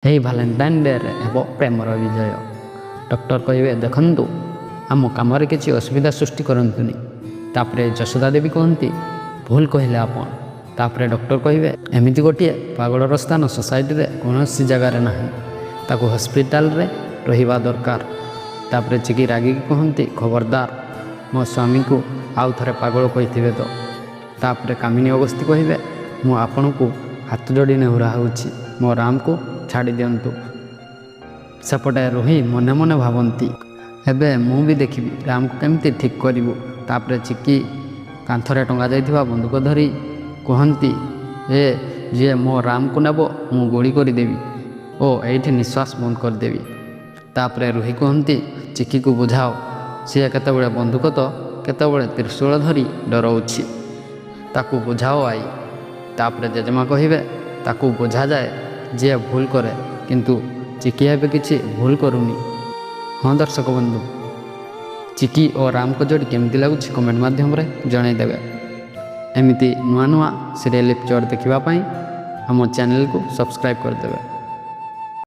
ଏହି ଭାଲେଣ୍ଟାଇନ୍ ଡେରେ ହେବ ପ୍ରେମର ବିଜୟ। ଡକ୍ଟର କହିବେ, ଦେଖନ୍ତୁ ଆମ କାମରେ କିଛି ଅସୁବିଧା ସୃଷ୍ଟି କରନ୍ତୁନି। ତାପରେ ଯଶୋଦା ଦେବୀ କହନ୍ତି, ଭୁଲ କହିଲେ ଆପଣ। ତାପରେ ଡକ୍ଟର କହିବେ, ଏମିତି ଗୋଟିଏ ପାଗଳର ସ୍ଥାନ ସୋସାଇଟିରେ କୌଣସି ଜାଗାରେ ନାହିଁ, ତାକୁ ହସ୍ପିଟାଲରେ ରହିବା ଦରକାର। ତାପରେ ଚିକି ରାଗିକି କହନ୍ତି, ଖବରଦାର ମୋ ସ୍ୱାମୀକୁ ଆଉ ଥରେ ପାଗଳ କହିଥିବେ ତ। ତାପରେ କାମିନୀ ଅଗସ୍ତି କହିବେ, ମୁଁ ଆପଣଙ୍କୁ ହାତ ଯୋଡ଼ି ନେହୁରା ହେଉଛି, ମୋ ରାମକୁ ଛାଡ଼ି ଦିଅନ୍ତୁ। ସେପଟେ ରୋହି ମନେ ମନେ ଭାବନ୍ତି, ଏବେ ମୁଁ ବି ଦେଖିବି ରାମକୁ କେମିତି ଠିକ୍ କରିବୁ। ତାପରେ ଚିକି କାନ୍ଥରେ ଟଙ୍ଗା ଯାଇଥିବା ବନ୍ଧୁକ ଧରି କୁହନ୍ତି, ଯିଏ ମୋ ରାମକୁ ନେବ ମୁଁ ଗୁଳି କରିଦେବି ଓ ଏଇଠି ନିଶ୍ୱାସ ବନ୍ଦ କରିଦେବି। ତାପରେ ରୋହି କୁହନ୍ତି, ଚିକିକୁ ବୁଝାଅ, ସିଏ କେତେବେଳେ ବନ୍ଧୁକ ତ କେତେବେଳେ ତ୍ରିଶୂଳ ଧରି ଡରଉଛି, ତାକୁ ବୁଝାଅ ଆଇ। ତାପରେ ଜେଜେମା କହିବେ, ତାକୁ ବୁଝାଯାଏ, ଯିଏ ଭୁଲ କରେ, କିନ୍ତୁ ଚିକି ଏବେ କିଛି ଭୁଲ କରୁନି। ହଁ ଦର୍ଶକ ବନ୍ଧୁ, ଚିକି ଓ ରାମଙ୍କ ଯୋଡ଼ି କେମିତି ଲାଗୁଛି କମେଣ୍ଟ ମାଧ୍ୟମରେ ଜଣାଇଦେବେ। ଏମିତି ନୂଆ ନୂଆ ସିରିଏଲ୍ ଏପିସୋଡ଼ ଦେଖିବା ପାଇଁ ଆମ ଚ୍ୟାନେଲକୁ ସବସ୍କ୍ରାଇବ୍ କରିଦେବେ।